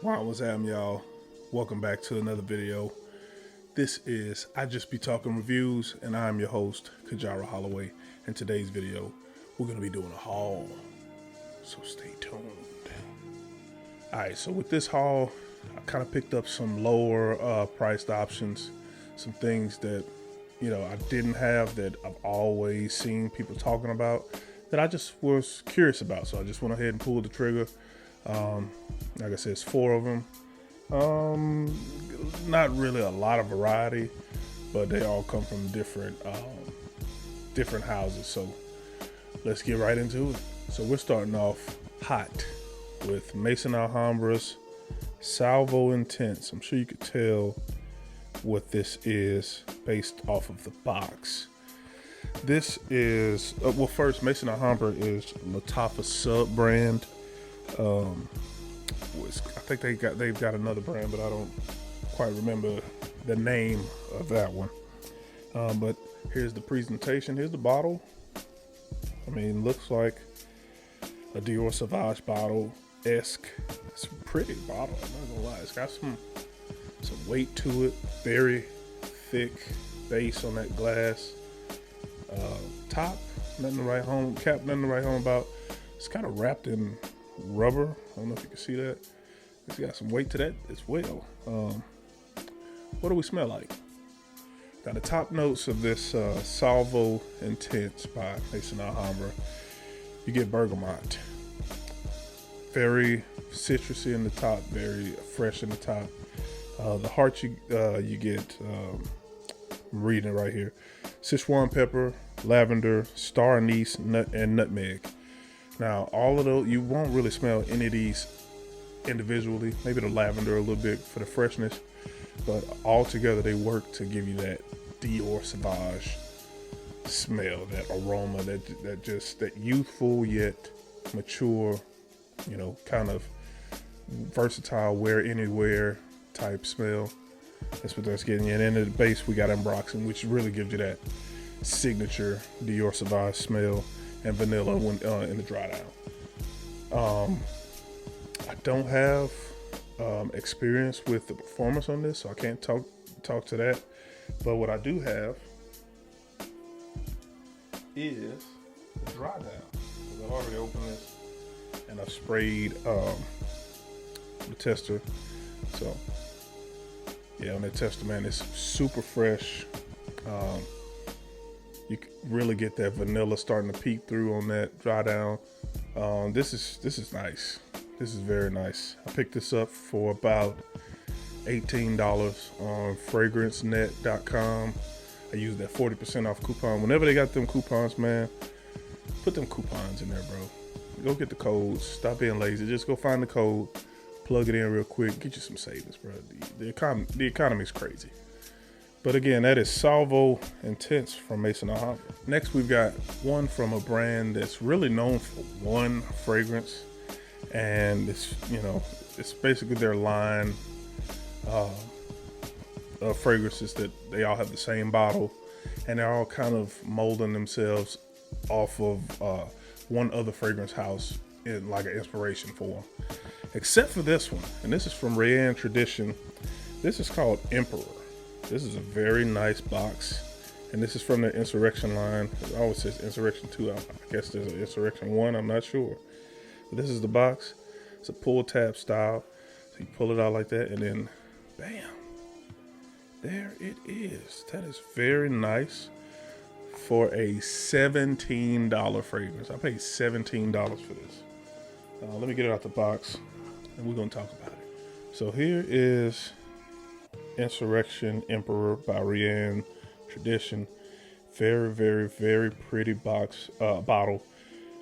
What's happening, y'all? Welcome back to another video. This is I Just Be Talking Reviews, and I'm your host, Kajara Holloway. In today's video, we're going to be doing a haul, so stay tuned. Alright, so with this haul, I kind of picked up some lower priced options, some things that, I didn't have that I've always seen people talking about that I just was curious about. So I just went ahead and pulled the trigger. Like I said, it's 4 of them. Not really a lot of variety, but they all come from different houses. So let's get right into it. So we're starting off hot with Maison Alhambra's Salvo Intense. I'm sure you could tell what this is based off of the box. This is first, Maison Alhambra is Lattafa's sub brand. I think they've got another brand, but I don't quite remember the name of that one. But here's the presentation. Here's the bottle. I mean, looks like a Dior Sauvage bottle-esque. It's a pretty bottle, I'm not gonna lie. It's got some weight to it. Very thick base on that glass. Top, nothing to write home. Cap, nothing to write home about. It's kind of wrapped in rubber. I don't know if you can see that. It's got some weight to that as well. What do we smell like? Now the top notes of this Salvo Intense by Maison Alhambra, you get bergamot. Very citrusy in the top, very fresh in the top. The heart you get, I'm reading it right here, Sichuan pepper, lavender, star anise, nut, and nutmeg. Now, all of those, you won't really smell any of these individually. Maybe the lavender a little bit for the freshness, but all together they work to give you that Dior Sauvage smell, that aroma, that youthful yet mature, kind of versatile, wear anywhere type smell. That's what that's getting you. And then at the base, we got Ambroxan, which really gives you that signature Dior Sauvage smell, and vanilla when in the dry down. I don't have experience with the performance on this, so I can't talk to that. But what I do have is the dry down. I've already opened this and I've sprayed the tester. So yeah, on that tester, man, it's super fresh. You really get that vanilla starting to peek through on that dry down. This is nice. This is very nice. I picked this up for about $18 on fragrancenet.com. I used that 40% off coupon. Whenever they got them coupons, man, put them coupons in there, bro. Go get the codes. Stop being lazy. Just go find the code, plug it in real quick, get you some savings, bro. The economy's crazy. But again, that is Salvo Intense from Maison Alhambra. Next, we've got one from a brand that's really known for one fragrance, and it's basically their line of fragrances that they all have the same bottle, and they're all kind of molding themselves off of one other fragrance house in like an inspiration for them. Except for this one, and this is from Rayanne Tradition. This is called Emperor. This is a very nice box, and this is from the Insurrection line. It always says Insurrection 2. I guess there's an Insurrection 1, I'm not sure. But this is the box. It's a pull tab style. So you pull it out like that, and then bam, there it is. That is very nice for a $17 fragrance. I paid $17 for this. Let me get it out the box, and we're going to talk about it. So here is Insurrection Emperor by Rayanne Tradition. Very, very, very pretty bottle.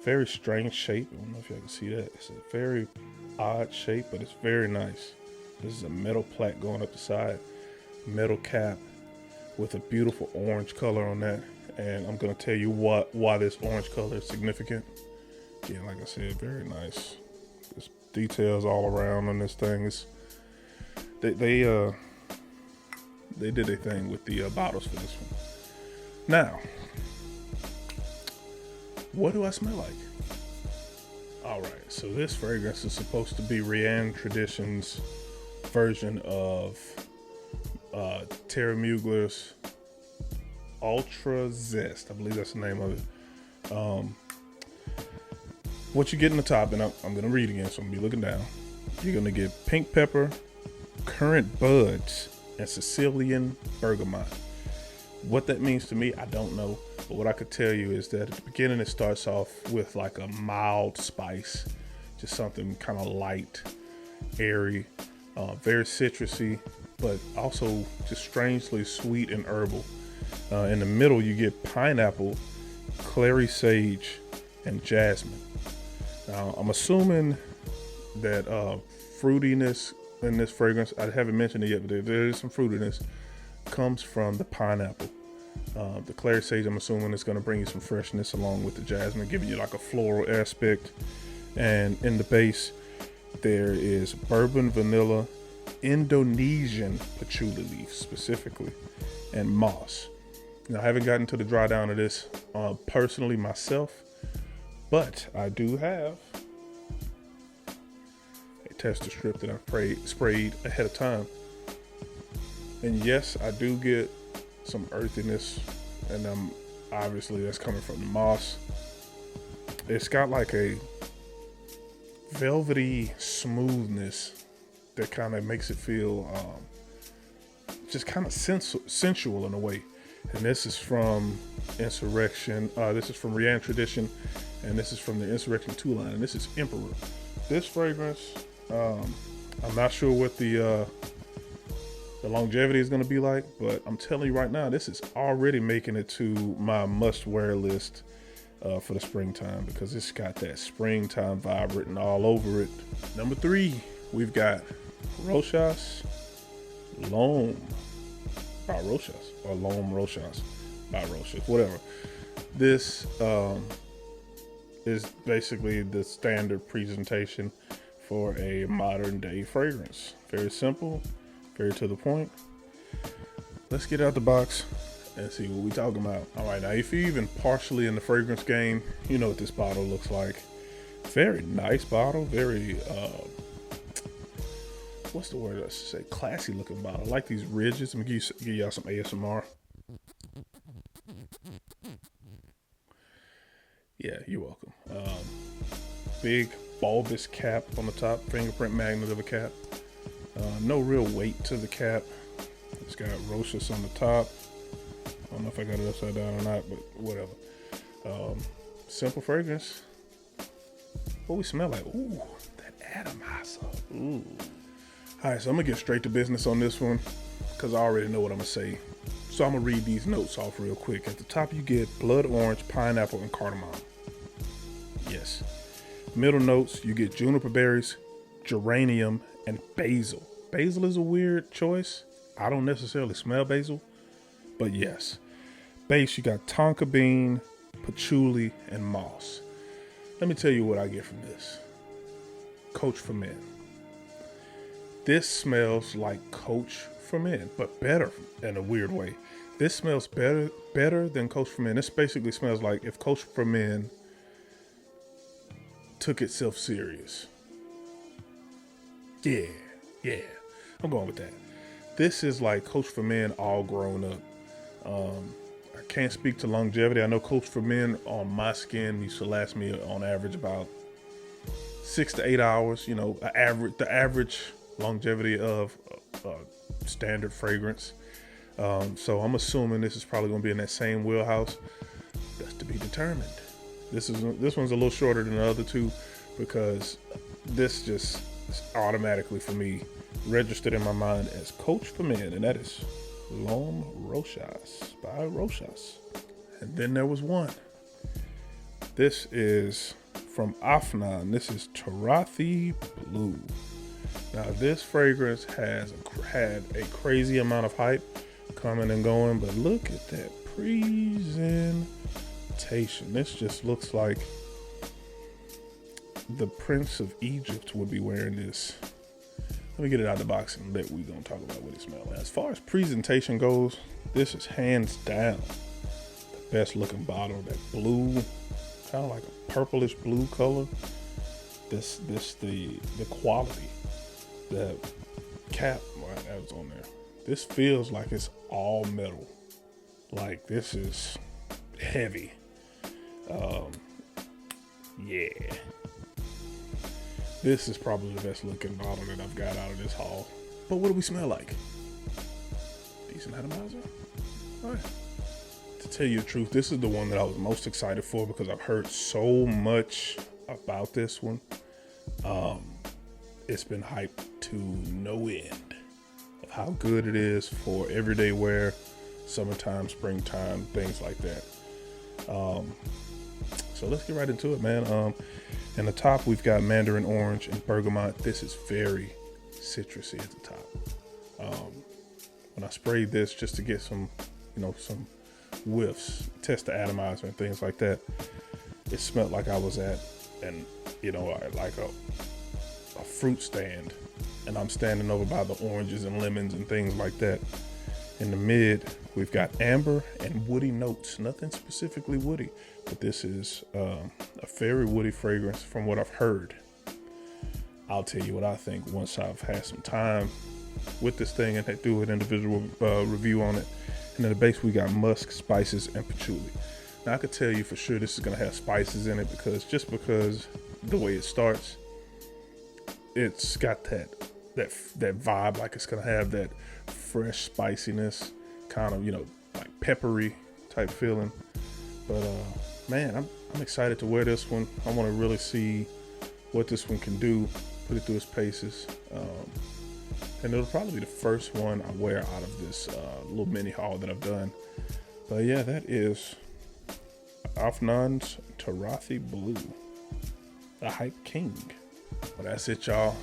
Very strange shape. I don't know if y'all can see that. It's a very odd shape, but it's very nice. This is a metal plaque going up the side, metal cap with a beautiful orange color on that. And I'm gonna tell you why this orange color is significant. Yeah, like I said, very nice. There's details all around on this thing. They did a thing with the bottles for this one. Now, what do I smell like? All right, so this fragrance is supposed to be Rianne Tradition's version of Terry Mugler's Ultra Zest. I believe that's the name of it. What you get in the top, and I'm going to read again, so I'm going to be looking down. You're going to get pink pepper, currant buds, and Sicilian bergamot. What that means to me, I don't know. But what I could tell you is that at the beginning, it starts off with like a mild spice, just something kind of light, airy, very citrusy, but also just strangely sweet and herbal. In the middle, you get pineapple, clary sage, and jasmine. Now, I'm assuming that fruitiness in this fragrance, I haven't mentioned it yet, but there is some fruitiness, comes from the pineapple. The clary sage, I'm assuming, is going to bring you some freshness along with the jasmine, giving you like a floral aspect. And in the base, there is bourbon, vanilla, Indonesian patchouli leaf specifically, and moss. Now, I haven't gotten to the dry down of this personally myself, but I do have a tester strip that I've sprayed ahead of time. And yes, I do get some earthiness, and obviously that's coming from the moss. It's got like a velvety smoothness that kind of makes it feel just kind of sensual in a way. And this is from Insurrection. This is from Rianne Tradition, and this is from the Insurrection 2 line, and this is Emperor. This fragrance, I'm not sure what the longevity is going to be like, but I'm telling you right now, this is already making it to my must-wear list for the springtime, because it's got that springtime vibe written all over it. Number 3, we've got Rochas L'Homme by Rochas, or L'Homme Rochas by Rochas, whatever. This is basically the standard presentation for a modern day fragrance. Very simple, very to the point. Let's get out the box and see what we talking about. All right, now if you're even partially in the fragrance game, you know what this bottle looks like. Very nice bottle, very what's the word I should say? Classy looking bottle. I like these ridges. Let me give y'all some ASMR. Yeah, you're welcome. Big bulbous cap on the top, fingerprint magnet of a cap. No real weight to the cap. It's got Rochas on the top. I don't know if I got it upside down or not, but whatever. Simple fragrance. What we smell like? Ooh, that atomizer. Ooh. All right, so I'm gonna get straight to business on this one because I already know what I'm gonna say. So I'm gonna read these notes off real quick. At the top, you get blood orange, pineapple, and cardamom. Yes. Middle notes, you get juniper berries, geranium, and basil. Basil is a weird choice. I don't necessarily smell basil, but yes. Base, you got tonka bean, patchouli, and moss. Let me tell you what I get from this. Coach for Men. This smells like Coach for Men, but better in a weird way. This smells better than Coach for Men. This basically smells like if Coach for Men took itself serious. Yeah. I'm going with that. This is like Coach for Men all grown up. I can't speak to longevity. I know Coach for Men on my skin used to last me on average about 6 to 8 hours. You know, the average longevity of standard fragrance. So I'm assuming this is probably going to be in that same wheelhouse. That's to be determined. This one's a little shorter than the other two because this just automatically for me registered in my mind as Coach for Men, and that is L'Homme Rochas by Rochas. And then there was one. This is from Afnan. This is Tarathi Blue. Now this fragrance has had a crazy amount of hype coming and going, but look at that presentation. This just looks like the Prince of Egypt would be wearing this. Let me get it out of the box and we're gonna talk about what it smells like. As far as presentation goes, this is hands down the best looking bottle. That blue, kind of like a purplish blue color. the quality, the cap that was on there. This feels like it's all metal. Like this is heavy. Yeah. This is probably the best looking bottle that I've got out of this haul. But what do we smell like? Decent atomizer? All right. To tell you the truth, this is the one that I was most excited for because I've heard so much about this one. It's been hyped to no end of how good it is for everyday wear, summertime, springtime, things like that. So let's get right into it, man. In the top, we've got mandarin orange and bergamot. This is very citrusy at the top. When I sprayed this just to get some whiffs, test the atomizer and things like that, it smelled like I was at like a fruit stand, and I'm standing over by the oranges and lemons and things like that. In the mid, we've got amber and woody notes. Nothing specifically woody, but this is a very woody fragrance from what I've heard. I'll tell you what I think once I've had some time with this thing and do an individual review on it. And in the base, we got musk, spices, and patchouli. Now, I could tell you for sure this is going to have spices in it because the way it starts, it's got that vibe, like it's going to have that fresh spiciness, kind of, like peppery type feeling. But man, I'm excited to wear this one. I want to really see what this one can do, put it through its paces. And it'll probably be the first one I wear out of this little mini haul that I've done. But yeah, that is Afnan's Tarathi Blue, the Hype King. But that's it, y'all.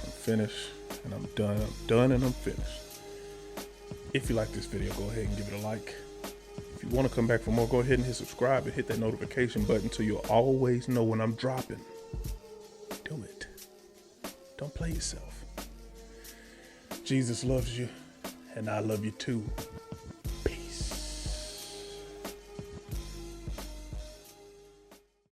I'm finished and I'm done and I'm finished. If you like this video, go ahead and give it a like. If you want to come back for more, go ahead and hit subscribe and hit that notification button so you'll always know when I'm dropping. Do it. Don't play yourself. Jesus loves you, and I love you too.